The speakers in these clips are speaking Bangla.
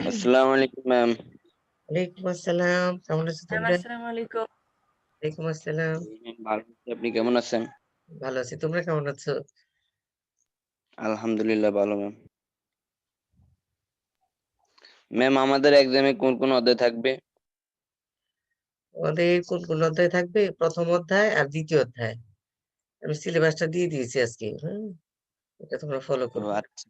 আসসালামু আলাইকুম ম্যাম। ওয়ালাইকুম আসসালাম। কেমন আছো ম্যাম তোমরা? আসসালামু আলাইকুম। ওয়ালাইকুম আসসালাম। জি ম্যাম, ভালো আছি। আপনি কেমন আছেন? ভালো আছি। তোমরা কেমন আছো? আলহামদুলিল্লাহ ভালো ম্যাম। ম্যাম আমাদের এক্সামে কোন অধ্যায় থাকবে? আমাদের কোন অধ্যায় থাকবে? ১ম অধ্যায় আর ২য় অধ্যায়। আমি সিলেবাসটা দিয়ে দিয়েছি আজকে। হুম? এটা তোমরা ফলো ও করবে। আচ্ছা।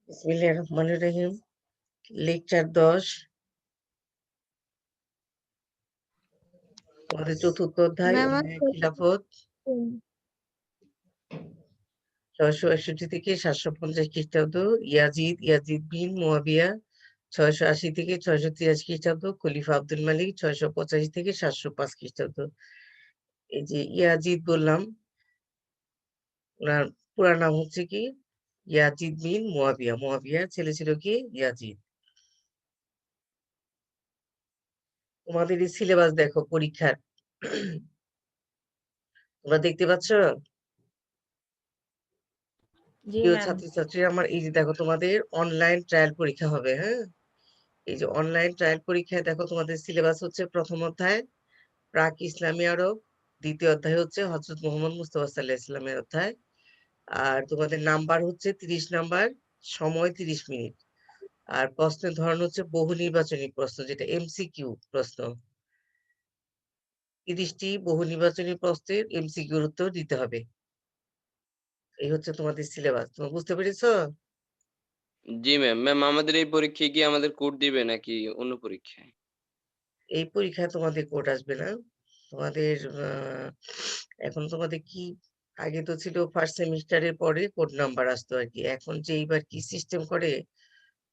বিসমিল্লাহির রহমানির রহিম। লেকচার ১০ তোমাদের ৪র্থ অধ্যায় ম্যাম অধ্যায়ে খিলাফত ৬৬১ থেকে ৭৫০ খ্রিস্টাব্দ ইয়াজিদ বিন মুয়াবিয়া ৬৮০ থেকে ৬৮৩ খ্রিস্টাব্দ খলিফা আব্দুল মালিক ৬৮৫ থেকে ৭০৫ খ্রিস্টাব্দ। এই যে ইয়াজিদ বললাম, উনার পুরা নাম হচ্ছে কি ইয়াজিদ বিন মুয়াবিয়া। মুয়াবিয়ার ছেলে ছিল কি ইয়াজিদ। তোমাদের এই সিলেবাস দেখো পরীক্ষার। তোমরা দেখতে পাচ্ছ? জি প্রিয় ম্যাম। ছাত্রছাত্রীরা আমার, এই যে দেখো তোমাদের অনলাইন ট্রায়াল পরীক্ষা হবে, হ্যাঁ? এই যে অনলাইন ট্রায়াল পরীক্ষায় দেখো তোমাদের সিলেবাস হচ্ছে ১ম অধ্যায় প্রাক ইসলামী আরব, ২য় অধ্যায় হচ্ছে হযরত মুহাম্মদ মুস্তাফা সাল্লাল্লাহু আলাইহি ওয়াসাল্লামের অধ্যায়। আর তোমাদের নাম্বার হচ্ছে ৩০ নাম্বার, সময় ৩০ মিনিট। আর প্রশ্নের ধরন হচ্ছে বহু নির্বাচনী প্রশ্ন, যেটা এমসিকিউ প্রশ্ন। ৩০টি বহু নির্বাচনী প্রশ্নের এমসিকিউর উত্তর দিতে হবে। এই হচ্ছে তোমাদের সিলেবাস। তোমরা বুঝতে পেরেছো? জি ম্যাম। ম্যাম আমাদের এই পরীক্ষায় কি আমাদের কোড দিবে নাকি অন্য পরীক্ষায়? এই পরীক্ষায় তোমাদের কোড আসবে না। তোমাদের এখন তোমাদের কি, আগে তো ছিল ফার্স্ট সেমিস্টারের পরে কোড নাম্বার আসতো আরকি। এখন যে এইবার কি সিস্টেম করে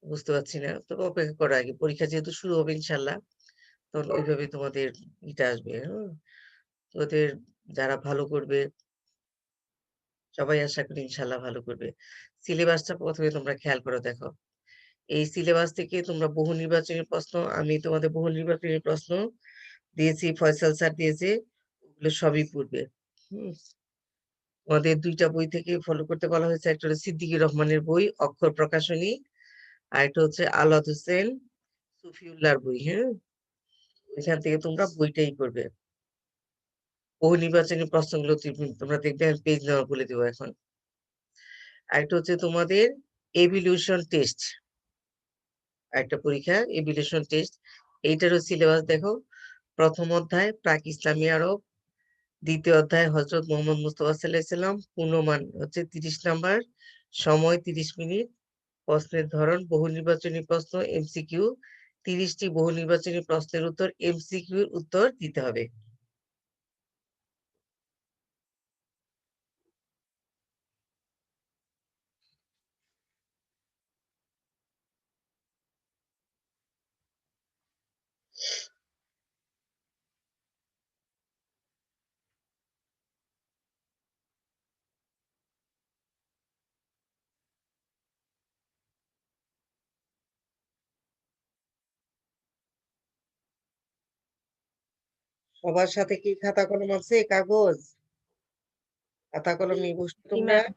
বুঝতে পারছি না। তবে অপেক্ষা করো আগে। পরীক্ষা যেহেতু শুরু হবে ইনশাআল্লাহ, তখন ওইভাবে তোমাদের ইটা আসবে, হ্যাঁ? তোমাদের যারা ভালো করবে সবাই আশা করি ইনশাআল্লাহ ভালো করবে। সিলেবাসটা ১ম এ তোমরা খেয়াল করে দেখো। এই সিলেবাস থেকে তোমরা বহু নির্বাচনী প্রশ্ন, আমি তোমাদের বহু নির্বাচনী প্রশ্ন দিয়েছি, ফয়সাল স্যার দিয়েছে। ওগুলো সবই পড়বে। হুম? তোমাদের ২ টা বই থেকে ফলো করতে বলা হয়েছে। একটা হলো সিদ্দিকুর রহমানের বই 'অক্ষর প্রকাশনী', আরেকটা হচ্ছে আলাউদ হোসেন সুফিউল্লাহর বই, হ্যাঁ? ওইখান থেকে তোমরা বইটাই করবে। বহু নির্বাচনী প্রশ্নগুলো তোমরা দেখবে, আমি পেজ নেওয়া বলে দেব এখন। আরেকটা হচ্ছে তোমাদের এভিলিউশন টেস্ট। আরেকটা পরীক্ষা এভিলিউশন টেস্ট। এইটারও সিলেবাস দেখো। ১ম অধ্যায় প্রাক ইসলামী আরব, ২য় অধ্যায় হযরত মুহাম্মদ মুস্তাফা সাল্লাল্লাহু আলাইহি ওয়াসাল্লাম, পূর্ণমান হচ্ছে ৩০ নাম্বার, সময় ৩০ মিনিট, প্রশ্নের ধরন বহু নির্বাচনী প্রশ্ন এমসিকিউ। ৩০ টি বহু নির্বাচনী প্রশ্নের উত্তর এমসিকিউর উত্তর দিতে হবে। সবার সাথে কি খাতা কলম আছে, কাগজ? খাতা কলম নিয়ে বসছো জি তোমরা? ম্যাম।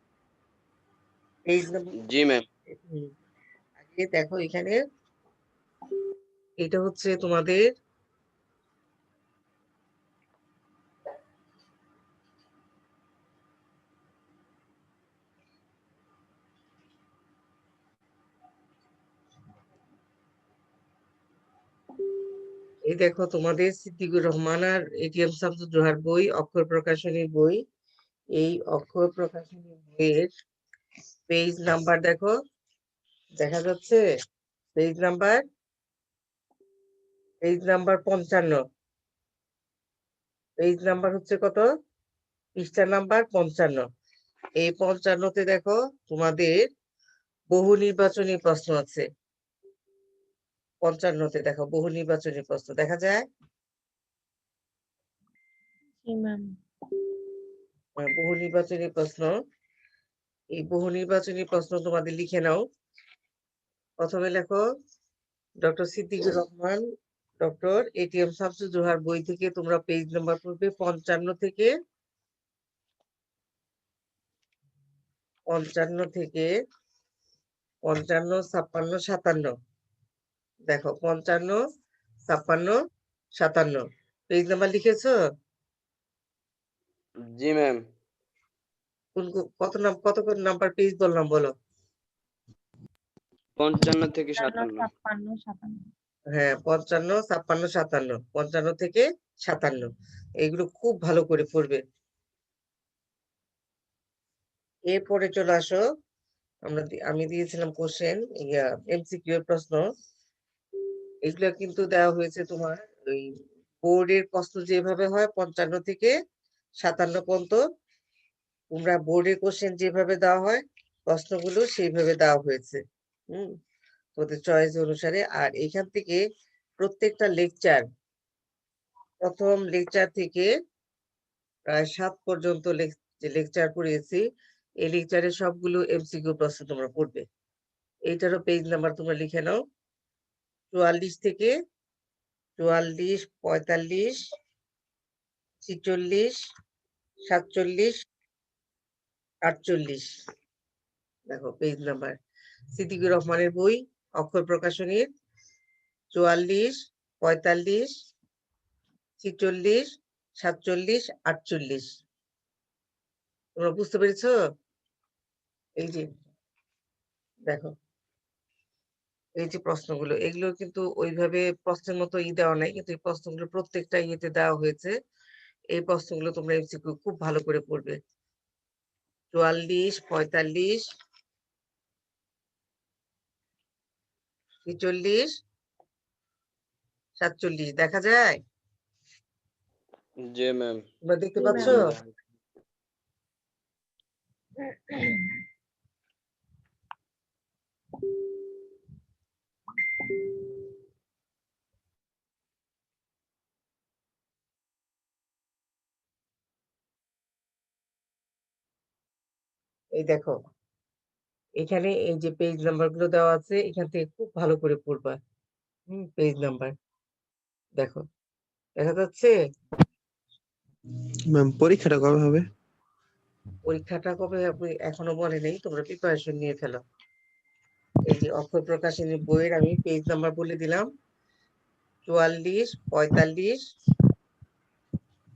পেজ নাম্বার জি ম্যাম। আগে দেখো এখানে, এটা হচ্ছে তোমাদের এই দেখো তোমাদের সিদ্দিকুর রহমান আর এটিএম শামসুর জোহার বই, অক্ষর প্রকাশনীর বই। এই অক্ষর প্রকাশনীর বইয়ের পেজ নাম্বার দেখো, দেখা যাচ্ছে? Page number 55। পেজ নাম্বার হচ্ছে কত? পৃষ্ঠা নাম্বার 55। এই 55তে দেখো তোমাদের বহু নির্বাচনী প্রশ্ন আছে। 55তে দেখো বহু নির্বাচনী প্রশ্ন দেখা যায়। জি ম্যাম। বহু নির্বাচনী প্রশ্ন, এই বহু নির্বাচনী প্রশ্ন তোমাদের লিখে নাও। প্রথমে লেখো doctor Siddiqur Rahman, doctor ATM Shamsur জোহার বই থেকে তোমরা পেজ নাম্বার পড়বে 55 থেকে 55 থেকে 55, 56, 57। দেখো 55, 56, 57 পেজ নাম্বার লিখেছো? জি ম্যাম। কত নাম্বার পেজ বললাম বলো? 55 থেকে 55, 57। 56, 57। হ্যাঁ, 55, 56, 57, 55 থেকে 57 এগুলো খুব ভালো করে পড়বে। এরপরে চলে আসো, আমি দিয়েছিলাম কোশ্চেন, এমসিকিউ এর প্রশ্ন। এগুলো কিন্তু দেওয়া হয়েছে তোমার ওই বোর্ডের প্রশ্ন যেভাবে হয় 55 থেকে 57 পর্যন্ত, তোমরা বোর্ডের কোশ্চেন যেভাবে দেওয়া হয় প্রশ্নগুলো সেইভাবে দেওয়া হয়েছে। তোমাদের চয়েস অনুসারে। আর এখান থেকে প্রত্যেকটা লেকচার, প্রথম লেকচার থেকে প্রায় 7 পর্যন্ত যে লেকচার পড়িয়েছি, এই লেকচারের সবগুলো এমসিকিউ প্রশ্ন তোমরা পড়বে। এইটারও পেজ নাম্বার তোমরা লিখে নাও। 44 থেকে 44, 45, 46, 47, 48 দেখো পেজ নাম্বার। সিদ্দিকুর রহমানের বই, অক্ষর প্রকাশনীর 44, 45, 46, 47, 48। তোমরা বুঝতে পেরেছো? এই যে দেখো, এই যে প্রশ্নগুলো, এগুলো কিন্তু ওইভাবে প্রশ্নের মতো দেওয়া নাই, কিন্তু এই প্রশ্নগুলো প্রত্যেকটা ইয়েতে দেওয়া হয়েছে। এই প্রশ্নগুলো তোমরা এমসিকিউ খুব ভালো করে পড়বে। 44, 45, 46, 47 দেখা যায়? জি ম্যাম। তোমরা দেখতে জি পাচ্ছ? ম্যাম। এই দেখো এখানে এই যে পেজ নাম্বার গুলো দেওয়া আছে, এখান থেকে খুব ভালো করে পড়বা। পেজ নাম্বার দেখো, দেখা যাচ্ছে? ম্যাম পরীক্ষাটা কবে হবে? পরীক্ষাটা কবে হবে এখনো বলে নেই, তোমরা প্রিপারেশন নিয়ে ফেলো। এই যে অক্ষর প্রকাশনী বইয়ের আমি পেজ নাম্বার বলে দিলাম, 44, 45,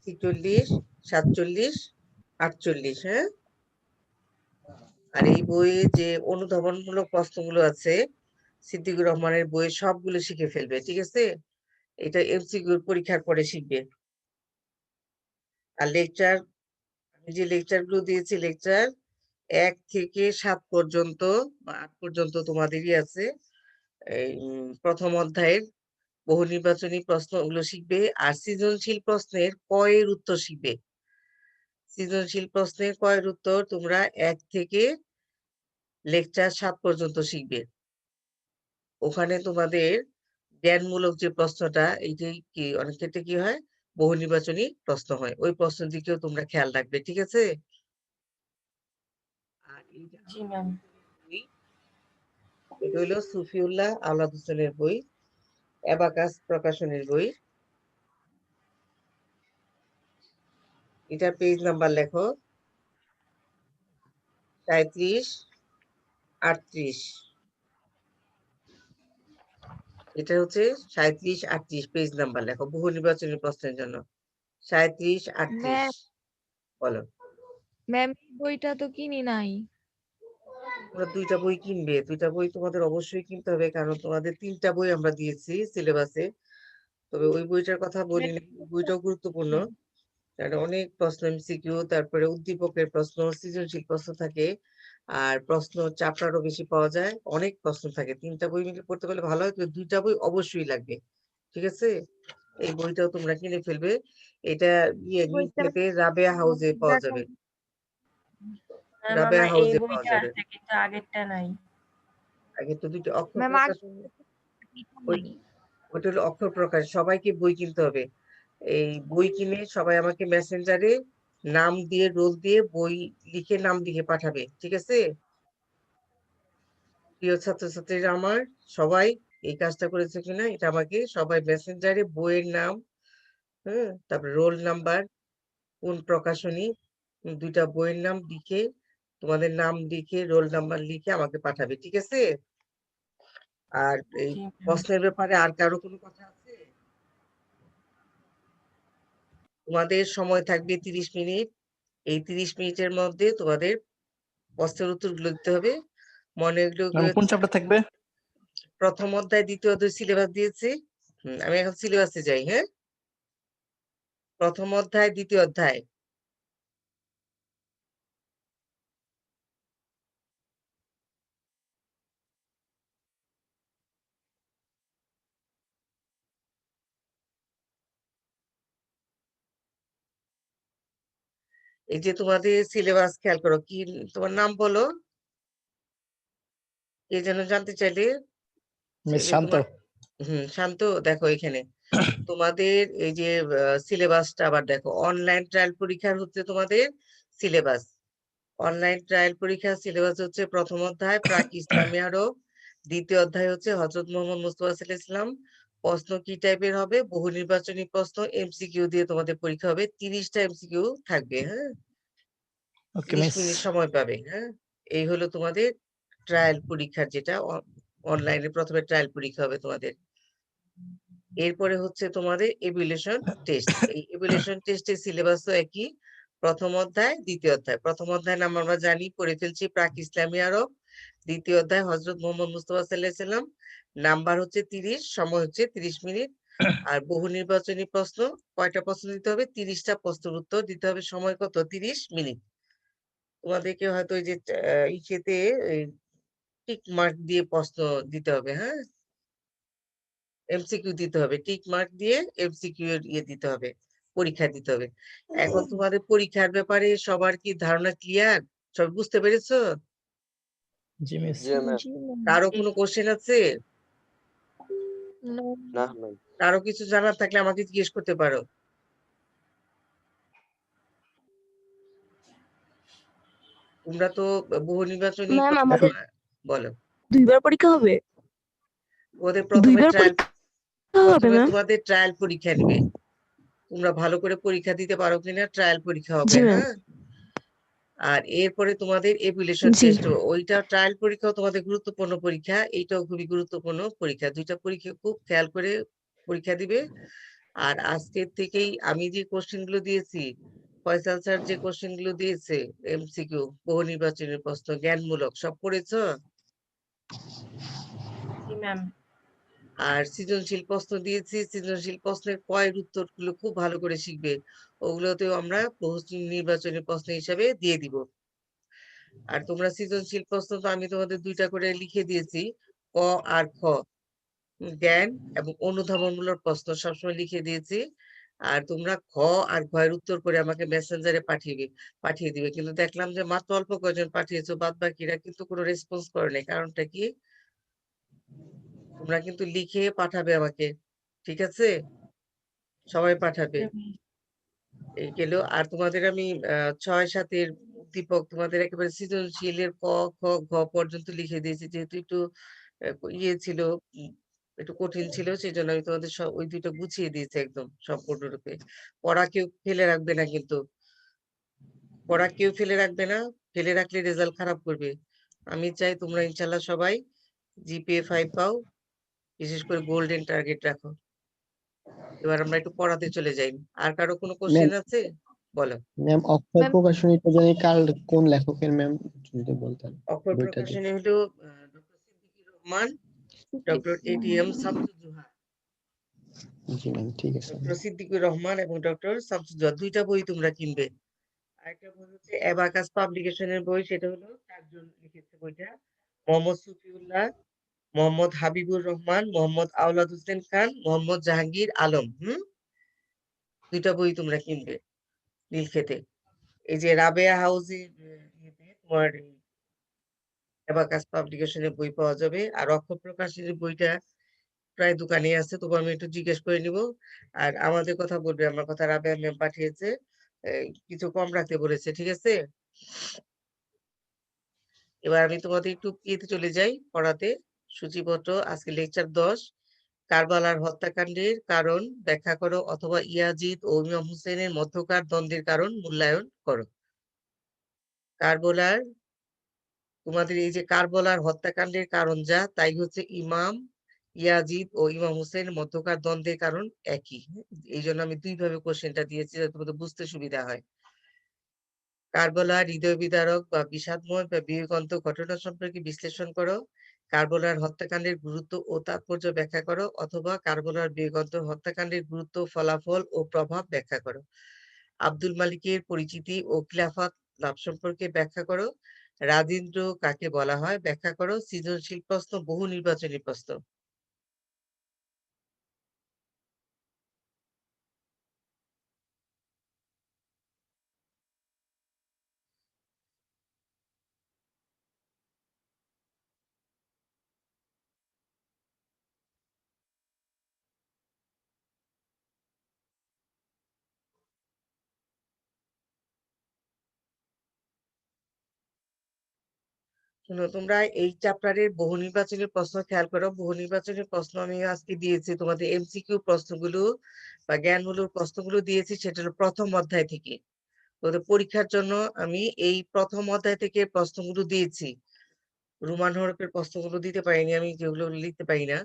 46, 47, 48। হ্যাঁ, আর এই বইয়ে যে অনুধাবনমূলক প্রশ্নগুলো আছে সিদ্দিকুর রহমানের বইয়ে সবগুলো শিখে ফেলবে, ঠিক আছে? এটা এমসিকিউ পরীক্ষার পরে শিখবে। আর লেকচার, আমি যে লেকচার গুলো দিয়েছি, লেকচার 1 থেকে 7 পর্যন্ত বা 8 পর্যন্ত তোমাদেরই আছে। এই প্রথম অধ্যায়ের বহু নির্বাচনী প্রশ্নগুলো শিখবে। আর সৃজনশীল প্রশ্নের ক এর উত্তর শিখবে। সৃজনশীল প্রশ্নের ক এর উত্তর তোমরা 1 থেকে লেকচার 7 পর্যন্ত শিখবে। ওখানে তোমাদের জ্ঞানমূলক যে প্রশ্নটা, এইটাই কি অনেক ক্ষেত্রে কি হয়, বহু নির্বাচনী প্রশ্ন হয়। ওই প্রশ্ন দিকেও তোমরা খেয়াল রাখবে, ঠিক আছে? আর জি ম্যাম। এটা হলো সুফিউল্লাহ আওলাদ হোসেনের বই, অ্যাবাকাস প্রকাশনের বই। এটা পেজ নাম্বার লেখো 37, 38। এটা হচ্ছে 37, 38 পেজ নাম্বার লেখো বহু নির্বাচনী প্রশ্নের জন্য। 37, 38 ম্যাম বলো। ম্যাম এই বইটা তো কিনি নাই। তোমরা 2টা বই কিনবে। 2টা বই তোমাদের অবশ্যই কিনতে হবে, কারণ তোমাদের 3টা বই আমরা দিয়েছি সিলেবাসে। তবে ওই বইটার কথা বলিনি, বইটাও গুরুত্বপূর্ণ। কারণ অনেক প্রশ্ন এমসিকিউ, তারপরে উদ্দীপকের প্রশ্ন, সৃজনশীল প্রশ্ন থাকে, আর প্রশ্ন চাপটারও বেশি পাওয়া যায়, অনেক প্রশ্ন থাকে। 3টা বই মিলে পড়তে পারলে ভালো হয়, তবে 2টা বই অবশ্যই লাগবে। ঠিক আছে, এই বইটাও তোমরা কিনে ফেলবে। এটা বইটা নিউজেতে রাবেয়া হাউসে পাওয়া যাবে। ম্যাম রাবেয়া আমার এই হাউসে পাওয়া বইটা যাবে। আছে কিন্তু আগেরটা নাই। আগে তো 2টা অক্ষর ম্যাম প্রকাশ, ওই ওটা হলো অক্ষর প্রকাশ। সবাইকে বই কিনতে হবে। এই বই কিনে সবাই আমাকে মেসেঞ্জারে নাম দিয়ে রোল দিয়ে বই লিখে নাম লিখে পাঠাবে। ঠিক আছে, প্রিয় ছাত্রছাত্রীরা আমার, সবাই এই কাজটা করেছে কিনা এটা আমাকে সবাই মেসেঞ্জারে বইয়ের নাম, হ্যাঁ, তারপরে রোল নাম্বার, কোন প্রকাশনী, 2টা বইয়ের নাম লিখে, তোমাদের নাম লিখে রোল নাম্বার লিখে আমাকে পাঠাবে। ঠিক আছে, আর এই জি ম্যাম। প্রশ্নের ব্যাপারে আর কারো কোনো কথা আছে? তোমাদের সময় থাকবে 30 মিনিট। এই 30 মিনিটের মধ্যে তোমাদের প্রশ্নের উত্তরগুলো দিতে হবে। মনে ম্যাম কোন চ্যাপ্টার থাকবে? প্রথম অধ্যায়, দ্বিতীয় অধ্যায় সিলেবাস দিয়েছি। আমি এখন সিলেবাসে যাই। হ্যাঁ, প্রথম অধ্যায়, দ্বিতীয় অধ্যায়। এই যে তোমাদের সিলেবাস খেয়াল করো, কি তোমার নাম বলো, কে যেন জানতে চাইলে। মিস এই যে শান্ত। তোমার, শান্ত, দেখো এখানে তোমাদের এই যে সিলেবাসটা আবার দেখো। অনলাইন ট্রায়াল পরীক্ষার হচ্ছে তোমাদের সিলেবাস। অনলাইন ট্রায়াল পরীক্ষার সিলেবাস হচ্ছে প্রথম অধ্যায় প্রাক ইসলামী আরব, দ্বিতীয় অধ্যায় হচ্ছে হযরত মুহাম্মদ মুস্তাফা সাল্লাল্লাহু আলাইহি ওয়াসাল্লাম। প্রশ্ন কি টাইপের হবে? বহু নির্বাচনী প্রশ্ন, এমসিকিউ দিয়ে তোমাদের পরীক্ষা হবে। 30টা এমসিকিউ থাকবে। হ্যাঁ, ওকে 30 মিস। মিনিট সময় পাবে। হ্যাঁ, এই হলো তোমাদের ট্রায়াল পরীক্ষার, যেটা অনলাইনে প্রথমে ট্রায়াল পরীক্ষা হবে তোমাদের। এরপরে হচ্ছে তোমাদের এভ্যালুয়েশন টেস্ট। এই এভ্যালুয়েশন টেস্টের সিলেবাসও একই, প্রথম অধ্যায়, দ্বিতীয় অধ্যায়। প্রথম অধ্যায় নাম আমরা জানি, পড়ে ফেলছি, প্রাক ইসলামী আরব। দ্বিতীয় অধ্যায় হযরত মুহাম্মদ মুস্তাফা সাল্লাল্লাহু আলাইহি সাল্লাম। নাম্বার হচ্ছে 30, সময় হচ্ছে 30 মিনিট। আর বহু নির্বাচনী প্রশ্ন, কয়টা প্রশ্ন দিতে হবে? 30টা প্রশ্নের উত্তর দিতে হবে। সময় কত? 30 মিনিট। তোমাদেরকে হয়তো ওই যে ইসেতে টিক মার্ক দিয়ে প্রশ্ন দিতে হবে। হ্যাঁ, এমসিকিউ দিতে হবে, টিক মার্ক দিয়ে এমসিকিউ এর ইয়ে দিতে হবে, পরীক্ষা দিতে হবে। এখন তোমাদের পরীক্ষার ব্যাপারে সবার কি ধারণা ক্লিয়ার? সব বুঝতে পেরেছো? জি মিস। জি ম্যাম। জি ম্যাম। কারো কোনো কোশ্চেন আছে? No, না ম্যাম। কারো কিছু জানার থাকলে আমাকে জিজ্ঞেস করতে পারো। তোমরা তো বহু নির্বাচনী ম্যাম আমাদের বলো। 2বার পরীক্ষা হবে? ওদের প্রথমে 2বার ট্রায়াল, পরীক্ষা হবে প্রথমে ম্যাম? তোমাদের ট্রায়াল পরীক্ষা নিবে। তোমরা ভালো করে পরীক্ষা দিতে পারো কিনা ট্রায়াল পরীক্ষা হবে। জি ম্যাম। হ্যাঁ, আর এরপরে তোমাদের এভ্যালুয়েশন জি। টেস্ট। ওইটা ট্রায়াল পরীক্ষাও তোমাদের গুরুত্বপূর্ণ পরীক্ষা, এইটাও খুবই গুরুত্বপূর্ণ পরীক্ষা। 2টা পরীক্ষা খুব খেয়াল করে পরীক্ষা দিবে। আর আজকের থেকেই আমি যে কোশ্চেন গুলো দিয়েছি, ফয়সাল স্যার যে কোশ্চেন গুলো দিয়েছে, এমসিকিউ, বহু নির্বাচনী প্রশ্ন, জ্ঞানমূলক, সব পড়েছো? জি ম্যাম। আর সৃজনশীল প্রশ্ন দিয়েছি, সৃজনশীল প্রশ্নের কয়ের উত্তর গুলো খুব ভালো করে শিখবে। ওগুলোতেও আমরা বহু নির্বাচনী প্রশ্ন হিসাবে দিয়ে দিব। আর তোমরা সৃজনশীল প্রশ্ন তো আমি তোমাদের 2টা করে লিখে দিয়েছি, ক আর খ, জ্ঞান এবং অনুধাবনমূলক প্রশ্ন সবসময় লিখে দিয়েছি। আর তোমরা খ আর ঘ এর উত্তর করে আমাকে মেসেঞ্জারে পাঠিয়ে দিবে। কিন্তু দেখলাম যে মাত্র অল্প কয়েকজন পাঠিয়েছো, বাদ বাকিরা কিন্তু কোনো রেসপন্স করে নাই। কারণটা কি? তোমরা কিন্তু লিখে পাঠাবে আমাকে। ঠিক আছে, সবাই পাঠাবে। এই গেল। আর তোমাদের আমি 6-7 এর উদ্দীপক তোমাদের একেবারে সৃজনশীলের ক খ ঘ পর্যন্ত লিখে দিয়েছি, যেহেতু একটু ইয়ে ছিল, উম, একটু কঠিন ছিল, সেই জন্য আমি তোমাদের সব ওই 2টা গুছিয়ে দিয়েছি একদম সম্পূর্ণরূপে। পড়া কেউ ফেলে রাখবে না কিন্তু। পড়া কেউ ফেলে রাখবে না, ফেলে রাখলে রেজাল্ট খারাপ করবে। আমি চাই তোমরা ইনশাল্লাহ সবাই জিপিএ 5 পাও, বিশেষ করে গোল্ডেন টার্গেট রাখো। এবার আমরা একটু পড়াতে চলে যাই। আর কারো কোনো কোশ্চেন আছে? বলো। ম্যাম অক্ষর Ma'am- প্রকাশনীটা জানি কার কোন লেখকের ম্যাম যদি বলতেন অক্ষর বইটা প্রকাশনী হলো doctor Siddiqur Rahman, doctor ATM Shamsuzzoha. জি ম্যাম ঠিক আছে ডক্টর সিদ্দিকুর রহমান এবং ডক্টর শামসুজ্জোহা, দুইটা বই তোমরা কিনবে। আরেকটা বই হচ্ছে অ্যাবাকাস পাবলিকেশনের বই, সেটা হলো 4 জন লিখেছে বইটা, মোহাম্মদ সুফিউল্লাহ, মোহাম্মদ হাবিবুর রহমান, মোহাম্মদ আওলাদ হোসেন খান, মোহাম্মদ জাহাঙ্গীর আলম। দুইটা বই তোমরা কিনবে নীলক্ষেতে। এই যে রাবেয়া হাউজের তোমার অ্যাবাকাস পাবলিকেশনের বই পাওয়া যাবে। আর অক্ষর প্রকাশনীর বইটা প্রায় দোকানে আছে, তবু আমি একটু জিজ্ঞেস করে নিব। আর আমাদের কথা বলবে, আমার কথা রাবেয়া ম্যাম পাঠিয়েছে, কিছু কম রাখতে বলেছে, ঠিক আছে? এবার আমি তোমাদের একটু ইয়েতে চলে যাই পড়াতে, সূচিপত্র। আজকে লেকচার 10, কারবালার হত্যাকাণ্ডের কারণ ব্যাখ্যা করো, অথবা ইয়াজিদ ও ইমাম হুসেনের মধ্যকার দ্বন্দ্বের কারণ মূল্যায়ন করো। কারবালার, তোমাদের এই যে কারবালার হত্যাকাণ্ডের কারণ যা, তাই হচ্ছে ইমাম ইয়াজিদ ও ইমাম হুসেনের মধ্যকার দ্বন্দ্বের কারণ একই। এই জন্য আমি দুইভাবে কোশ্চেনটা দিয়েছি, যাতে তোমাদের বুঝতে সুবিধা হয়। কারবালার হৃদয় বিদারক বা বিষাদময় বা বিবেকান্ত ঘটনা সম্পর্কে বিশ্লেষণ করো। কারবালার হত্যাকাণ্ডের গুরুত্ব ও তাৎপর্য ব্যাখ্যা করো, অথবা কারবালার বিবেকান্ত হত্যাকাণ্ডের গুরুত্ব, ফলাফল ও প্রভাব ব্যাখ্যা করো। আব্দুল মালিকের পরিচিতি ও খিলাফত লাভ সম্পর্কে ব্যাখ্যা করো। রাজেন্দ্র কাকে বলা হয় ব্যাখ্যা করো। সৃজনশীল প্রশ্ন, বহু নির্বাচনী প্রশ্ন। শোনো, তোমরা এই চ্যাপ্টারের বহু নির্বাচনী প্রশ্ন খেয়াল করো। বহু নির্বাচনী প্রশ্ন আমি আজকে দিয়েছি তোমাদের, এমসিকিউ প্রশ্নগুলো বা জ্ঞানমূলক প্রশ্নগুলো দিয়েছি, সেটা হলো প্রথম অধ্যায় থেকে। তোদের পরীক্ষার জন্য আমি এই প্রথম অধ্যায় থেকে প্রশ্নগুলো দিয়েছি। রোমান হরফের প্রশ্নগুলো দিতে পারিনি আমি, যেগুলো লিখতে পারি না,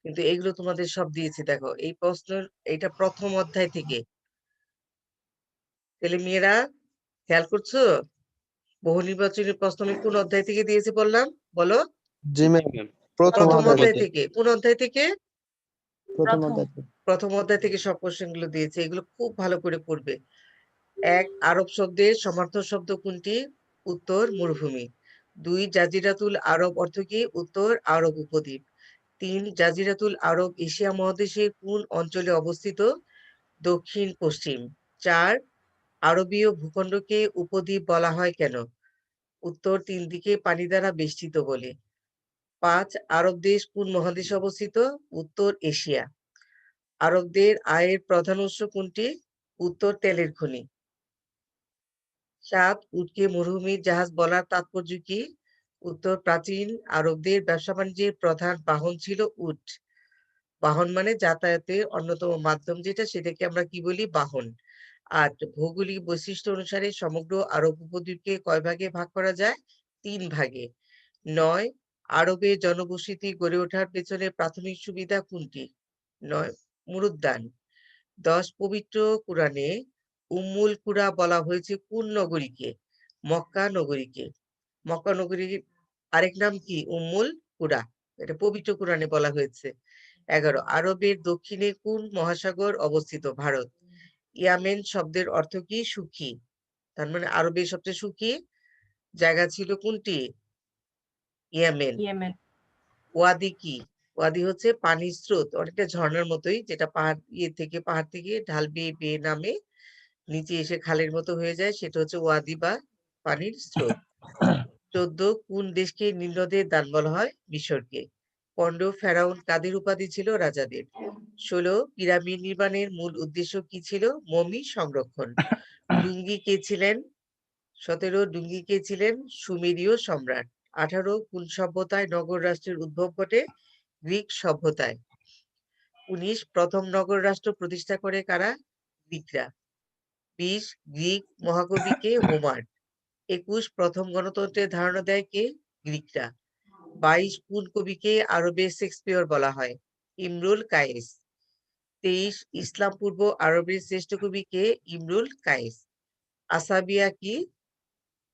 কিন্তু এইগুলো তোমাদের সব দিয়েছি। দেখো এই প্রশ্নের, এটা প্রথম অধ্যায় থেকে। ছেলে মেয়েরা খেয়াল করছো? বহু নির্বাচনী প্রশ্ন আমি কোন অধ্যায় থেকে দিয়েছি বললাম, বলো? জি জি ম্যাম ম্যাম। প্রথম প্রথম অধ্যায় অধ্যায় থেকে থেকে। কোন অধ্যায় থেকে? প্রথম প্রথম। অধ্যায় থেকে প্রথম অধ্যায় থেকে সব কোশ্চেন গুলো দিয়েছে, এগুলো খুব ভালো করে পড়বে। 1, আরব শব্দের সমার্থক শব্দ কোনটি? উত্তর, মরুভূমি। 2, জাজিরাতুল আরব অর্থ কি? উত্তর, আরব উপদ্বীপ। 3, জাজিরাতুল আরব এশিয়া মহাদেশের কোন অঞ্চলে অবস্থিত? দক্ষিণ পশ্চিম। 4, আরবীয় ভূখণ্ডকে উপদ্বীপ বলা হয় কেন? উত্তর, 3 দিকে পানি দ্বারা বেষ্টিত বলে। 5, আরব দেশ কোন মহাদেশে অবস্থিত? উত্তর, এশিয়া। আরবদের আয়ের প্রধান উৎস কোনটি? উত্তর, তেলের খনি। 7, উটকে মরুভূমির জাহাজ বলার তাৎপর্য কি? উত্তর, প্রাচীন আরবদের ব্যবসা বাণিজ্যের প্রধান বাহন ছিল উট। বাহন মানে যাতায়াতের অন্যতম মাধ্যম, যেটা সেটাকে আমরা কি বলি? বাহন। 8, ভৌগোলিক বৈশিষ্ট্য অনুসারে সমগ্র আরব উপদ্বীপকে কয় ভাগে ভাগ করা যায়? 3 ভাগে। 9, আরবে জনবসতি গড়ে ওঠার পেছনে প্রাথমিক সুবিধা কোনটি? 9, মরুদ্যান। 10, পবিত্র কুরআনে উম্মুল কুরা বলা হয়েছে কোন নগরীকে? মক্কা নগরীকে। মক্কা নগরীর আরেক নাম কি? উম্মুল কুরা। এটা পবিত্র কুরআনে বলা হয়েছে। 11, আরবের দক্ষিণে কোন মহাসাগর অবস্থিত? ভারত। ইয়ামেন শব্দের অর্থ কি? সুখী। তার মানে আরবের সবচেয়ে সুখী জায়গা ছিল কোনটি? ইয়ামেন। ইয়েমেন। ওয়াদি কি? ওয়াদি হচ্ছে পানির স্রোত, অনেকটা ঝর্ণার মতোই, যেটা পাহাড় থেকে ঢাল বেয়ে বেয়ে নামে, নিচে এসে খালের মতো হয়ে যায়, সেটা হচ্ছে ওয়াদি বা পানির স্রোত। 14, কোন দেশকে নীলনদের দান বলা হয়? মিশরকে। 15, ফেরাউন কাদের উপাধি ছিল? রাজাদের। 16, পিরামিড নির্মাণের মূল উদ্দেশ্য কি ছিল? মমি সংরক্ষণ। ডুঙ্গি কে ছিলেন? 17, ডুঙ্গি কে ছিলেন? সুমেরীয় সম্রাট। 18, কোন সভ্যতায় নগর রাষ্ট্রের উদ্ভব ঘটে? গ্রিক সভ্যতায়। 19, প্রথম নগর রাষ্ট্র প্রতিষ্ঠা করে কারা? গ্রিকরা। 20 গ্রিক মহাকবি কে? হোমার। 21 প্রথম গণতন্ত্রের ধারণা দেয় কে? গ্রিকরা। 22 কোন কবিকে আরবে শেক্সপিয়র বলা হয়? ইমরুল কায়েস। 23 ইসলাম পূর্ব আরবের শ্রেষ্ঠ কবি কে? ইমরুল কায়েস। আসাবিয়া কি?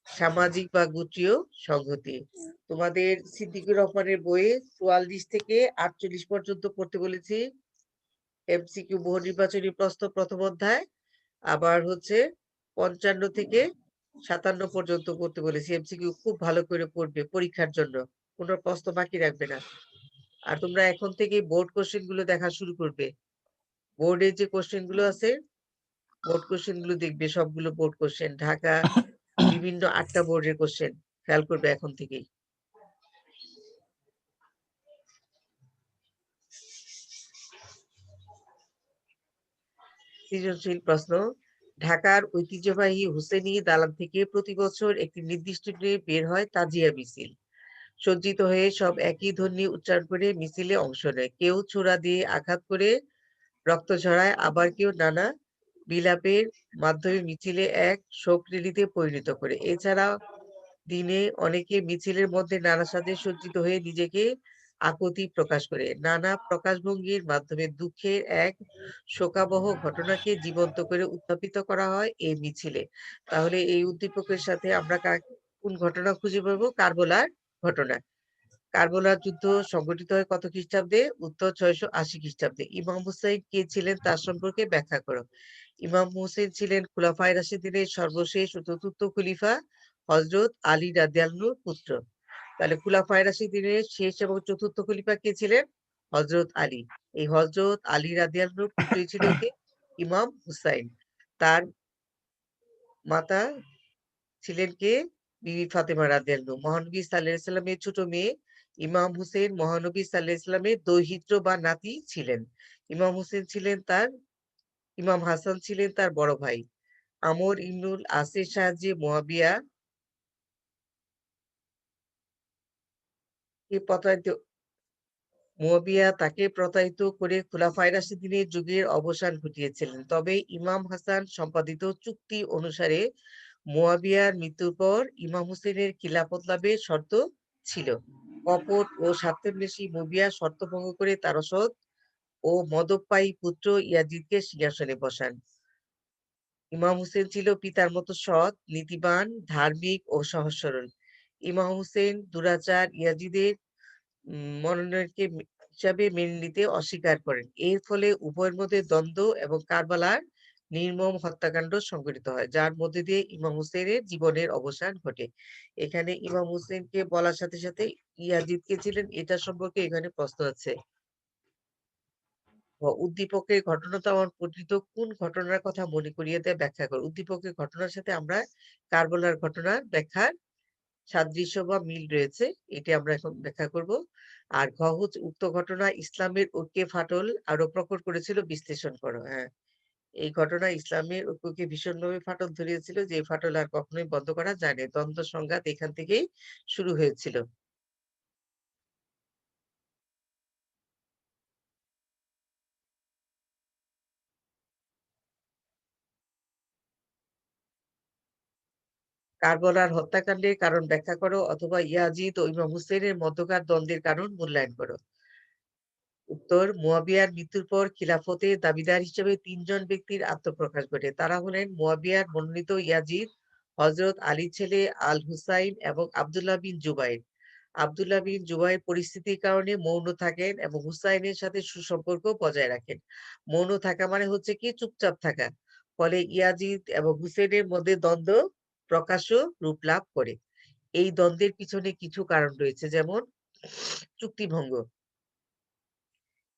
সামাজিক বা গোত্রীয় সংহতি। তোমাদের সিদ্দিকুর রহমানের বইয়ে 44 থেকে 48 পর্যন্ত পড়তে বলেছি। এমসিকিউ বহু নির্বাচনী প্রশ্ন প্রথম অধ্যায়, আবার হচ্ছে 55 থেকে 57 পর্যন্ত পড়তে বলেছি। এমসিকিউ খুব ভালো করে পড়বে পরীক্ষার জন্য, কোনো প্রশ্ন বাকি রাখবে না। আর তোমরা এখন থেকে বোর্ড কোশ্চেন গুলো দেখা শুরু করবে। বোর্ডে যে কোশ্চেন গুলো আছে, বোর্ড কোশ্চেন গুলো দেখবে, সবগুলো বোর্ড কোশ্চেন, ঢাকা বিভিন্ন 8টা বোর্ডের কোশ্চেন খেয়াল করবে এখন থেকেই। সৃজনশীল প্রশ্ন। ঢাকার ঐতিহ্যবাহী হুসেনি দালান থেকে প্রতি বছর একটি নির্দিষ্ট দিনে বের হয় তাজিয়া মিছিল। সজ্জিত হয়ে সব একই ধ্বনি উচ্চারণ করে মিছিলে অংশ নেয়। কেউ ছোরা দিয়ে আঘাত করে রক্ত ঝরায়, আবার কেউ নানা বিলাপের মাধ্যমে মিছিলে এক শোক রেলিতে পরিণত করে। এছাড়া দিনে অনেকে মিছিলের মধ্যে নানা সাজে সজ্জিত হয়ে নিজেকে আকুতি প্রকাশ করে। নানা প্রকাশভঙ্গির মাধ্যমে দুঃখের এক শোকাবহ ঘটনাকে জীবন্ত করে উত্থাপিত করা হয় এই মিছিলে। তাহলে এই উদ্দীপকের সাথে আমরা কোন ঘটনা খুঁজে পাবো? কারবালার ঘটনা। কারবালার যুদ্ধ সংঘটিত হয় কত খ্রিস্টাব্দে? উত্তর 680 খ্রিস্টাব্দে। ইমাম হুসাইন কে ছিলেন তার সম্পর্কে ব্যাখ্যা করো। ইমাম হুসেন ছিলেন খুলাফায়ে রাশিদিনের সর্বশেষ ও চতুর্থ খলিফা হযরত আলী রাদিয়াল্লাহুর পুত্র। তাহলে খুলাফায়ে রাশিদিনের শেষ এবং চতুর্থ খলিফা কে ছিলেন? হযরত আলী। এই হযরত আলী রাদিয়াল্লাহুর পুত্রই ছিল কে? ইমাম হুসাইন। তার মাতা ছিলেন কে? বিবি ফাতেমা রাদিয়াল্লাহু। মহানবী সাল্লাল্লাহু আলাইহি সাল্লামের ছোট মেয়ে ইমাম হুসেন মহানবী সাল্লাল্লাহু আলাইহি সাল্লামের দৌহিত্র বা নাতি ছিলেন। ইমাম হুসেন ছিলেন তার ইমাম হাসান ছিলেন তার বড় ভাই। আমর ইবনুল আসের সাহায্যে মুয়াবিয়া কে প্রতারিত মুয়াবিয়া তাকে প্রতারিত করে খুলাফায়ে রাশিদিনের যুগের অবসান ঘটিয়েছিলেন। তবে ইমাম হাসান সম্পাদিত চুক্তি অনুসারে মুয়াবিয়ার মৃত্যুর পর ইমাম হুসেনের খিলাফত লাভের শর্ত ছিল। কপট ও স্বার্থান্বেষী মুয়াবিয়া শর্ত ভঙ্গ করে তার অসৎ ও মদপায়ী পুত্র ইয়াজিদকে সিংহাসনে বসান। ইমাম হুসেন ছিল পিতার মতো সৎ, নীতিবান, ধার্মিক ও সহজ সরল। ইমাম হুসেন দুরাচার ইয়াজিদের মনোনয়নকে হিসাবে মেনে নিতে অস্বীকার করেন। এর ফলে উভয়ের মধ্যে দ্বন্দ্ব এবং কারবালার নির্মম হত্যাকাণ্ড সংঘটিত হয়, যার মধ্যে দিয়ে ইমাম হুসেনের জীবনের অবসান ঘটে। এখানে ইমাম হুসেনকে বলার সাথে সাথে ইয়াজিদ কে ছিলেন এটা সম্পর্কে এখানে প্রশ্ন আছে। উদ্দীপকের ঘটনাটা আমার পরিচিত কোন ঘটনার কথা মনে করিয়ে দেয়, ব্যাখ্যা করো। উদ্দীপকের ঘটনার সাথে আমরা কারবালার ঘটনার ব্যাখ্যার সাদৃশ্য বা মিল রয়েছে, এটি আমরা এখন ব্যাখ্যা করব। আর ঘ হচ্ছে উক্ত ঘটনা ইসলামের ঐক্যে ফাটল আরো প্রকট করেছিল, বিশ্লেষণ করো। হ্যাঁ, এই ঘটনা ইসলামের ঐক্যকে ভীষণভাবে ফাটল ধরিয়েছিল, যে ফাটল আর কখনোই বন্ধ করা যায় না। দ্বন্দ্ব সংঘাত এখান থেকেই শুরু হয়েছিল। কারবালার হত্যাকাণ্ডের কারণ ব্যাখ্যা করো, অথবা ইয়াজিদ ও ইমাম হুসেনের মধ্যকার দ্বন্দ্বের কারণ মূল্যায়ন করো। উত্তর, মুয়াবিয়ার মৃত্যুর পর খিলাফতের দাবিদার হিসেবে 3 জন ব্যক্তির আত্মপ্রকাশ ঘটে। তারা হলেন মুয়াবিয়ার মনোনীত ইয়াজিদ, হযরত আলীর ছেলে আল হুসাইন এবং আব্দুল্লাহ বিন জুবাইর। আব্দুল্লাহ বিন জুবাইর পরিস্থিতির কারণে মৌন থাকেন এবং হুসাইনের সাথে সুসম্পর্ক বজায় রাখেন। মৌন থাকা মানে হচ্ছে কি? চুপচাপ থাকা। ফলে ইয়াজিদ এবং হুসেনের মধ্যে দ্বন্দ্ব প্রকাশ্য রূপ লাভ করে। এই দ্বন্দ্বের পিছনে কিছু কারণ রয়েছে, যেমন চুক্তিভঙ্গ।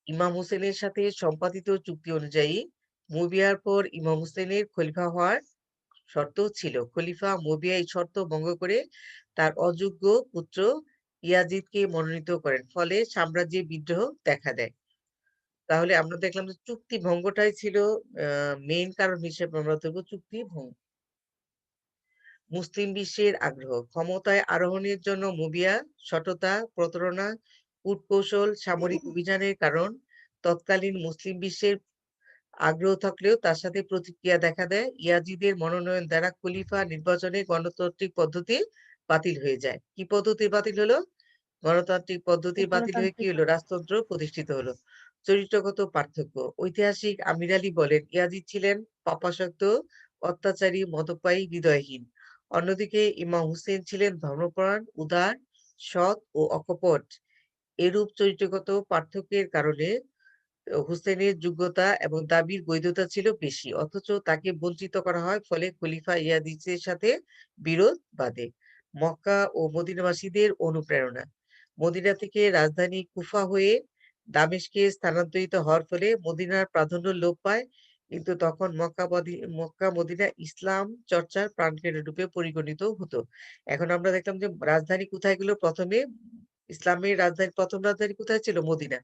ইমাম হোসেনের সাথে সম্পাদিত চুক্তি অনুযায়ী মুয়াবিয়ার পর ইমাম হোসেনের খলিফা হওয়ার শর্ত ছিল। খলিফা মুয়াবিয়া এই শর্ত ভঙ্গ করে তার অযোগ্য পুত্র ইয়াজিদকে মনোনীত করেন। ফলে সাম্রাজ্যে বিদ্রোহ দেখা দেয়। তাহলে আমরা দেখলাম যে চুক্তি ভঙ্গটাই ছিল মেইন কারণ হিসেবে আমরা ধরবো চুক্তি ভঙ্গ। মুসলিম বিশ্বের আগ্রহ। ক্ষমতায় আরোহণের জন্য মুয়াবিয়া সততা, প্রতারণা, কূটকৌশল, সামরিক অভিযানের কারণ তৎকালীন মুসলিম বিশ্বের আগ্রহ থাকলেও তার সাথে প্রতিক্রিয়া দেখা দেয়। ইয়াজিদের মনোনয়ন দ্বারা খলিফা নির্বাচনে গণতান্ত্রিক পদ্ধতি বাতিল হয়ে যায়। কি পদ্ধতি বাতিল হলো? গণতান্ত্রিক পদ্ধতি বাতিল হয়ে কি গণতান্ত্রিক হলো? রাজতন্ত্র প্রতিষ্ঠিত হলো। চরিত্রগত পার্থক্য। ঐতিহাসিক আমির আলী বলেন, ইয়াজিদ ছিলেন পাপাসক্ত, অত্যাচারী, মদপায়ী, হৃদয়হীন। অন্যদিকে ইমাম হুসেন ছিলেন ধর্মপরায়ণ, উদার, সৎ ও অকপট। এরূপ চরিত্রগত পার্থক্যের কারণে হুসেনের যোগ্যতা এবং দাবির বৈধতা ছিল বেশি, অথচ তাকে বঞ্চিত করা হয়, ফলে খলিফা ইয়াজিদের সাথে বিরোধ বাধে। মক্কা ও মদিনাবাসীদের অনুপ্রেরণা। মদিনা থেকে রাজধানী কুফা হয়ে দামেস্কে স্থানান্তরিত হওয়ার ফলে মদিনার প্রাধান্য লোপ পায়, কিন্তু তখন মক্কা মদিনা ইসলাম চর্চার প্রাণকেন্দ্র রূপে পরিগণিত হতো। এখন আমরা দেখলাম যে রাজধানী কোথায় গেল? প্রথমে ইসলামের রাজধানী, প্রথম রাজধানী কোথায় ছিল? মদিনা।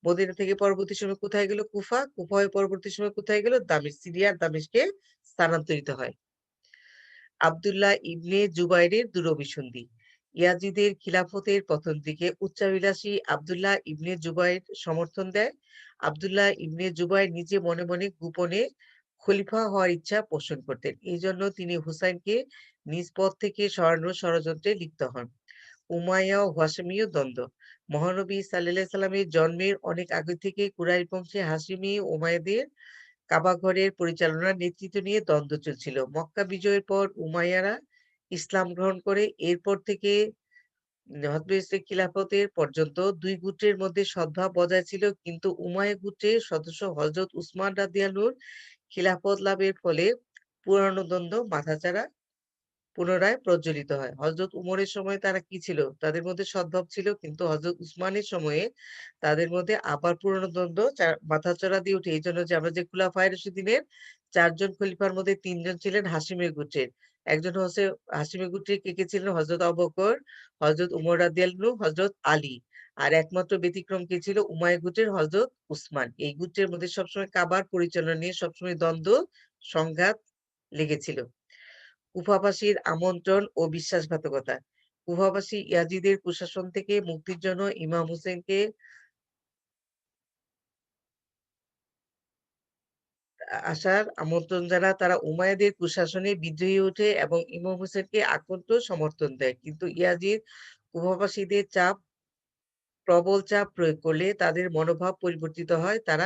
মদিনা থেকে পরবর্তী সময় কোথায় গেল? কুফা। কুফা হয়ে পরবর্তী সময় কোথায় গেল? সিরিয়ার দামেস্কে স্থানান্তরিত হয়। আব্দুল্লাহ ইবনে জুবাইরের দূরভিসন্ধি। ইয়াজিদের খিলাফতের প্রথম দিকে উচ্চাভিলাষী আব্দুল্লাহ ইবনে জুবাইর সমর্থন দেয়। আব্দুল্লাহ ইবনে জুবাইর নিজে মনে মনে গোপনে খলিফা হওয়ার ইচ্ছা পোষণ করতেন। এই জন্য তিনি হুসাইনকে নিজ পদ থেকে সরানোর ষড়যন্ত্রে লিপ্ত হন। উমাইয়া ও হাশেমীয় দ্বন্দ্ব। মহানবী সাল্লাল্লাহু সাল্লামের জন্মের অনেক আগে থেকে কুরাইশ বংশে হাশেমী ও উমাইয়াদের কাবা ঘরের পরিচালনার নেতৃত্ব নিয়ে দ্বন্দ্ব চলছিল। মক্কা বিজয়ের পর উমাইয়ারা ইসলাম গ্রহণ করে। এরপর থেকে হযরত খিলাফতের পর্যন্ত দুই গোত্রের মধ্যে সদ্ভাব বজায় ছিল, কিন্তু উমাইয়া গোত্রের সদস্য হযরত উসমান রাদিয়াল্লাহু খিলাফত লাভের ফলে পুরানো দ্বন্দ্ব মাথাচাড়া পুনরায় প্রজ্বলিত হয়। হযরত উমরের সময় তারা কি ছিল? তাদের মধ্যে সদ্ভাব ছিল, কিন্তু হযরত উসমানের সময়ে তাদের মধ্যে আবার পুরনো দ্বন্দ্ব মাথাচাড়া দিয়ে ওঠে। এইজন্য যে আমরা যে খুলাফায়ে রাশিদিনের ৪ জন খলিফার মধ্যে ৩ জন ছিলেন হাশিমের গোত্রের। একজন হচ্ছে হাশিমের গোত্রের কে ছিলেন? হযরত আবু বকর, হযরত উমর রাদিয়াল্লাহু, হযরত আলী। আর একমাত্র ব্যতিক্রম কে ছিল? উমাইয়া গোত্রের হযরত উসমান। এই গোত্রের মধ্যে সবসময় কাবার পরিচালনা নিয়ে সবসময় দ্বন্দ্ব, সংঘাত লেগেছিল। কুফাবাসীর আমন্ত্রণ ও বিশ্বাসঘাতকতা। কুফাবাসী ইয়াজিদের কুশাসন থেকে মুক্তির জন্য ইমাম হুসেনকে আসার আমন্ত্রণ জানায়। তারা উমাইয়াদের কুশাসনে বিদ্রোহী ওঠে এবং ইমাম হুসেনকে আকন্ঠ সমর্থন দেয়। কিন্তু ইয়াজিদ কুফাবাসীদের প্রবল চাপ প্রয়োগ করলে তাদের মনোভাব পরিবর্তিত হয়। তারা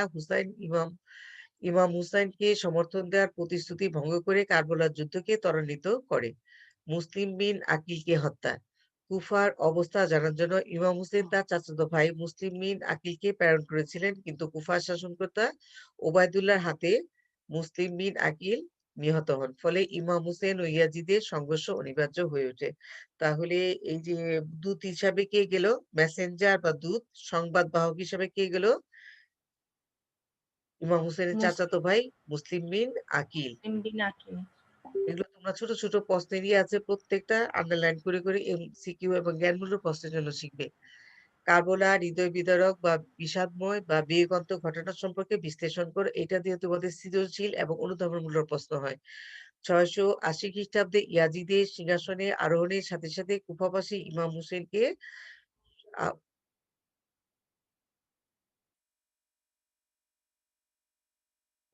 ইমাম হুসাইনকে সমর্থন দেওয়ার প্রতিশ্রুতি ভঙ্গ করে কারবালার যুদ্ধকে ত্বরান্বিত করে। মুসলিম বিন আকিলকে হত্যা। কুফার অবস্থা জানার জন্য ইমাম হুসেন তার চাচাতো ভাই মুসলিম বিন আকিলকে প্রেরণ করেছিলেন, কিন্তু কুফার শাসনকর্তা ওবায়দুল্লাহর হাতে মুসলিম বিন আকিল নিহত হন। ফলে ইমাম হুসেন ও ইয়াজিদের সংঘর্ষ অনিবার্য হয়ে ওঠে। তাহলে এই যে দূত হিসাবে কে গেল? মেসেঞ্জার বা দূত, সংবাদ বাহক হিসাবে কে গেল? ইমাম হুসেনের চাচাতো মুসলিম ভাই মুসলিম বিন আকিল। বিন আকিল। এগুলো তোমরা ছোট ছোট প্রশ্নেরই আছে, প্রত্যেকটা আন্ডারলাইন করে করে এমসিকিউ এবং জ্ঞানমূলক প্রশ্নের জন্য শিখবে। কার্বলা হৃদয় বিদারক বা বিষাদময় বা বিয়োগান্তক ঘটনা সম্পর্কে বিশ্লেষণ করো। এটা দিয়ে তোমাদের সৃজনশীল এবং অনুধাবনমূলক প্রশ্ন হয়। ৬৮০ খ্রিস্টাব্দে ইয়াজিদের সিংহাসনে আরোহণের সাথে সাথে কুফাবাসী ইমাম হুসেনকে আ-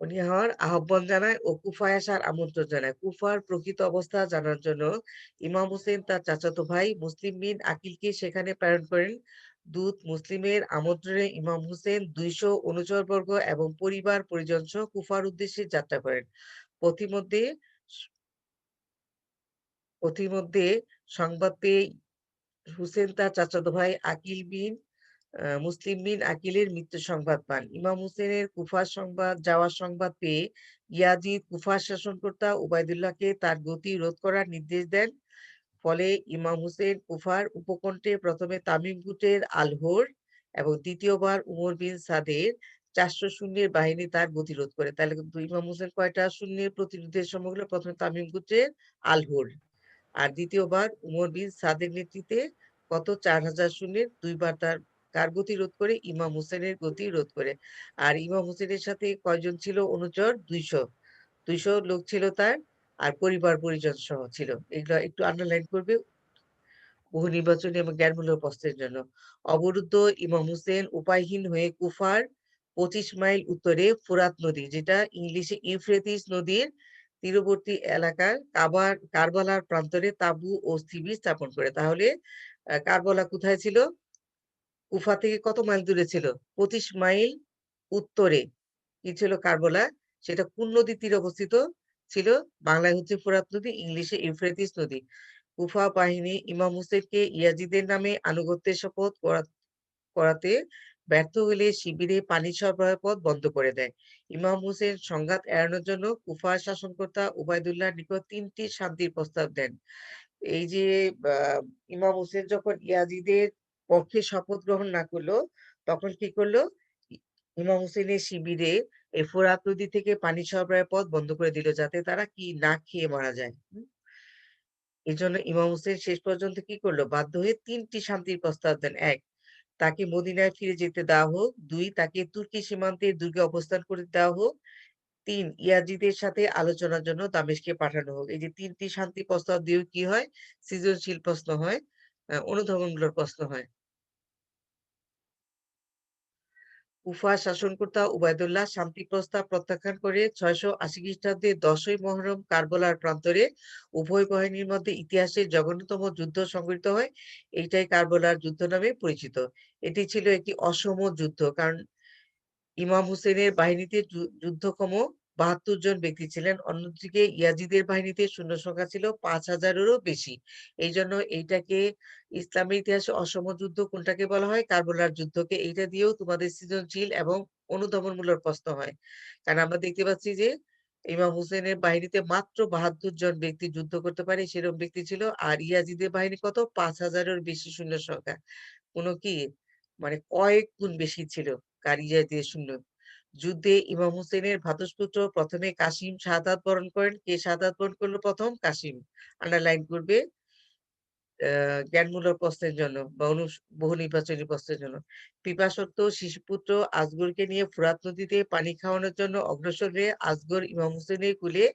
উনি হওয়ার আহ্বান জানায় ও কুফায় আসার আমন্ত্রণ জানায়। কুফার প্রকৃত অবস্থা জানার জন্য ইমাম হুসেন তার চাচাতো ভাই মুসলিম বিন আকিলকে সেখানে প্রেরণ করেন। দূত মুসলিমের আমন্ত্রণে ইমাম হুসেন ২০০ অনুচরবর্গ এবং পরিবার পরিজন সহ কুফার উদ্দেশ্যে যাত্রা করেন। পথিমধ্যে পথিমধ্যে সংবাদ পেয়ে হুসেন তার চাচাতো ভাই মুসলিম বিন আকিলের মৃত্যুর সংবাদ পান। ইমাম হুসেনের যাওয়ার সংবাদ পেয়ে ইয়াজিদ কুফার শাসনকর্তা উবাইদুল্লাহকে তার গতি রোধ করার নির্দেশ দেন। ফলে ইমাম হুসেন কুফার উপকণ্ঠে প্রথমে তামিম গোত্রের আল-হোর এবং দ্বিতীয়বার উমর বিন সাদের ৪০০ সৈন্যের বাহিনী তার গতিরোধ করে। তাহলে কিন্তু ইমাম হুসেন কয়টা সৈন্যের প্রতিরোধের সম্মুখীন হলো? প্রথমে তামিম গোত্রের আল-হোর, আর দ্বিতীয়বার উমর বিন সাদের নেতৃত্বে কত ৪০০০ সৈন্যের দুইবার তার কার গতি রোধ করে? ইমাম হুসেনের গতি রোধ করে। আর ইমাম হুসেনের সাথে কয়জন ছিল অনুচর? ২০০ লোক ছিল তার, আর পরিবার পরিজন সহ ছিল। এগুলো একটু আন্ডারলাইন করবে বহু নির্বাচনী এবং জ্ঞানমূলক প্রশ্নের জন্য। অবরুদ্ধ ইমাম হুসেন উপায়হীন হয়ে কুফার 25 মাইল উত্তরে ফোরাত নদী, যেটা ইংলিশে ইউফ্রেটিস নদীর তীরবর্তী এলাকার কারবালার প্রান্তরে তাঁবু ও শিবির স্থাপন করে। তাহলে কারবালা কোথায় ছিল? কুফা থেকে কত মাইল দূরে ছিল? 25 মাইল উত্তরে কি ছিল কারবালা? সেটা কোন নদীর তীরে অবস্থিত ছিল? বাংলায় হচ্ছে ফোরাত নদী, ইংলিশে ইউফ্রেটিস নদী। কুফা বাহিনী ইমাম হুসেনকে ইয়াজিদের নামে আনুগত্যের শপথ করাতে ব্যর্থ হলে শিবিরে পানি সরবরাহের পথ বন্ধ করে দেয়। ইমাম হুসেন সংঘাত এড়ানোর জন্য কুফার শাসনকর্তা উবাইদুল্লাহর নিকট 3টি শান্তির প্রস্তাব দেন। এই যে ইমাম হুসেন যখন ইয়াজিদের পক্ষে শপথ গ্রহণ না করলো, তখন কি করলো? ইমাম হুসেনের শিবিরে এই ফোরাত নদী থেকে পানি সরবরাহের পথ বন্ধ করে দিল, যাতে তারা কি না খেয়ে মারা যায়। এই জন্য ইমাম হুসেন শেষ পর্যন্ত কি করলো? বাধ্য হয়ে 3টি শান্তির প্রস্তাব দেন। 1, তাকে মদিনায় ফিরে যেতে দেওয়া হোক। 2, তাকে তুর্কি সীমান্তের দুর্গে অবস্থান করতে দেওয়া হোক। 3, ইয়াজিদের সাথে আলোচনার জন্য দামেস্কে পাঠানো হোক। এই যে 3টি শান্তি প্রস্তাব দিয়েও কি হয়? সৃজনশীল প্রশ্ন হয়, অনুধাবনমূলক প্রশ্ন হয়। কুফা শাসনকর্তা উবাইদুল্লাহ শান্তি প্রস্তাব প্রত্যাখ্যান করে 680 খ্রিস্টাব্দে 10ই মুহররম কারবালার প্রান্তরে উভয় বাহিনীর মধ্যে ইতিহাসের জঘন্যতম যুদ্ধ সংঘটিত হয়। এইটাই কারবালার যুদ্ধ নামে পরিচিত। এটি ছিল একটি অসম যুদ্ধ, কারণ ইমাম হুসেনের বাহিনীতে যুদ্ধক্ষম 72 জন ব্যক্তি ছিলেন। অন্যদিকে ইয়াজিদের বাহিনীতে সৈন্য সংখ্যা ছিল 5000-এরও বেশি। এই জন্য এইটাকে ইসলামের ইতিহাসে অসম যুদ্ধ কোনটাকে বলা হয়? কারবালার যুদ্ধকে। এইটা দিয়েও তোমাদের সৃজনশীল এবং অনুধাবনমূলক প্রশ্ন হয়। কারণ আমরা দেখতে পাচ্ছি যে ইমাম হুসেনের বাহিনীতে মাত্র 72 জন ব্যক্তি যুদ্ধ করতে পারে, সেরকম ব্যক্তি ছিল। আর ইয়াজিদের বাহিনী কত? 5000-এর বেশি সৈন্য সংখ্যা। কোনো কি মানে কয়েক গুণ বেশি ছিল কারিয়া দিয়ে শূন্য। যুদ্ধে ইমাম হুসেনের ভ্রাতুষ্পুত্র প্রথমে কাসিম শাহাদাত বরণ করেন। কে শাহাদাত বরণ করলো প্রথম? কাসিম। আন্ডারলাইন করবে জ্ঞানমূলক প্রশ্নের জন্য বা বহু নির্বাচনী প্রশ্নের জন্য। পিপাসক্ত শিশুপুত্র আসগরকে নিয়ে ফোরাত নদীতে পানি খাওয়ানোর জন্য অগ্রসর হয়ে আসগর ইমাম হুসেনের কুলে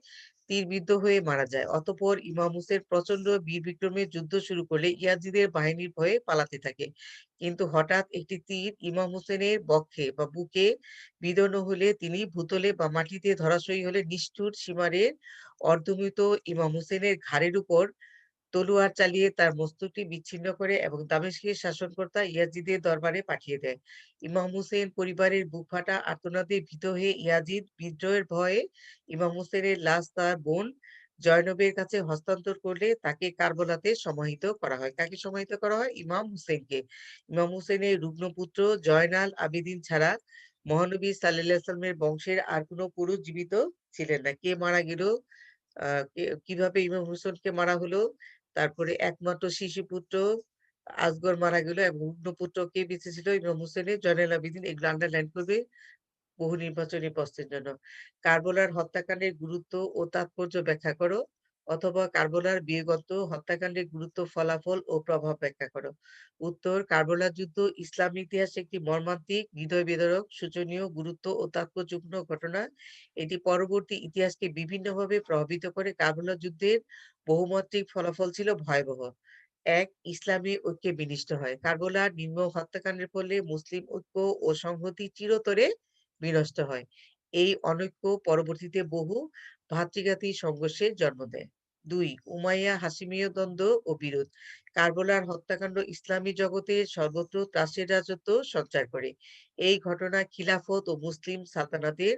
তীরবিদ্ধ হয়ে মারা যায়। অতঃপর ইমাম হুসেন প্রচন্ড বীর বিক্রমে যুদ্ধ শুরু করলে ইয়াজিদের বাহিনীর ভয়ে পালাতে থাকে। কিন্তু হঠাৎ একটি তীর ইমাম হুসেনের বক্ষে বা বুকে বিদ্ধ হলে তিনি ভূতলে বা মাটিতে ধরাশয়ী হলে নিষ্ঠুর সীমারের অর্ধমৃত ইমাম হুসেনের ঘাড়ের উপর তলোয়ার চালিয়ে তার মস্তকটি বিচ্ছিন্ন করে এবং দামেস্কের শাসনকর্তা ইয়াজিদের দরবারে পাঠিয়ে দেয়। ইমাম হুসেন পরিবারের বুকফাটা আর্তনাদে ভীত হয়ে ইয়াজিদ বিদ্রোহের ভয়ে ইমাম হুসেনের লাশ তার বোন জয়নবের কাছে হস্তান্তর করলে তাকে কারবালাতে সমাহিত করা হয়। কাকে সমাহিত করা হয়? ইমাম হুসেনকে। ইমাম হুসেনের রুগ্ন পুত্র জয়নাল আবেদিন ছাড়া মহানবী সাল্লাল্লাহু আলাইহি ওয়াসাল্লামের বংশের আর কোনো পুরুষ জীবিত ছিলেন না। কে মারা গেল? কিভাবে ইমাম হুসেনকে মারা হলো? তারপরে একমাত্র শিশুপুত্র আসগর মারা গেল এবং রুগ্নপুত্র কে বেঁচে ছিল? ইমাম হুসেনের। জয়নুল আবেদিন। এগুলো আন্ডারলাইন করবে বহু নির্বাচনী প্রশ্নের জন্য। কারবালার হত্যাকাণ্ডের গুরুত্ব ও তাৎপর্য ব্যাখ্যা করো, অথবা কারবালার বীরগত হত্যাকাণ্ডের গুরুত্ব, ফলাফল ও প্রভাব ব্যাখ্যা করো। উত্তর: কারবালার যুদ্ধ ইসলামী ইতিহাসে একটি মর্মান্তিক, হৃদয় বিদারক, শোচনীয়, গুরুত্ব ও তাৎপর্যপূর্ণ ঘটনা। এটি পরবর্তী ইতিহাসকে বিভিন্নভাবে প্রভাবিত করে। কারবালার যুদ্ধের বহুমাত্রিক ফলাফল ছিল ভয়াবহ। 1. ইসলামী ঐক্যে বিনষ্ট হয়। কারবালার নির্মম হত্যাকাণ্ডের ফলে মুসলিম ঐক্য ও সংহতি চিরতরে বিনষ্ট হয়। এই অনৈক্য পরবর্তীতে বহু ভ্রাতৃঘাতী সংঘর্ষের জন্ম দেয়। 2. উমাইয়া হাশিমীয় দ্বন্দ্ব ও বিরোধ। কারবালার হত্যাকাণ্ড ইসলামী জগতে সর্বত্র ত্রাসের রাজত্ব সঞ্চার করে। এই ঘটনা খিলাফত ও মুসলিম সালতানাতের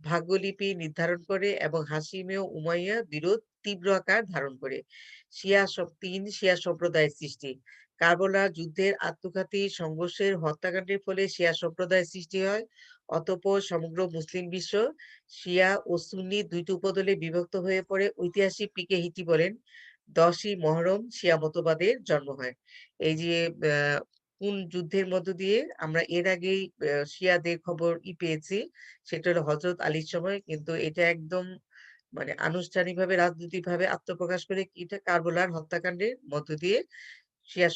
ভাগ্যলিপি নির্ধারণ করে এবং হাশিমীয় উমাইয়া বিরোধ তীব্র আকার ধারণ করে। 3. শিয়া সম্প্রদায়ের সৃষ্টি। কারবালার যুদ্ধের আত্মঘাতী সংঘর্ষের হত্যাকাণ্ডের ফলে শিয়া সম্প্রদায়ের সৃষ্টি হয়। অতঃপর সমগ্র মুসলিম বিশ্ব শিয়া ও সুন্নি দুইটি উপদলে বিভক্ত হয়ে পড়ে। ঐতিহাসিক পিকে হিটি বলেন, 10ই মুহররম শিয়া মতবাদের জন্ম হয়। এই যে কোন যুদ্ধের মধ্য দিয়ে আমরা এর আগেই শিয়াদের খবর পেয়েছি, সেটা হলো হযরত আলীর সময়। কিন্তু এটা একদম মানে আনুষ্ঠানিকভাবে রাজনৈতিকভাবে আত্মপ্রকাশ করে, এটা কারবালার হত্যাকাণ্ডের মধ্য দিয়ে শিয়া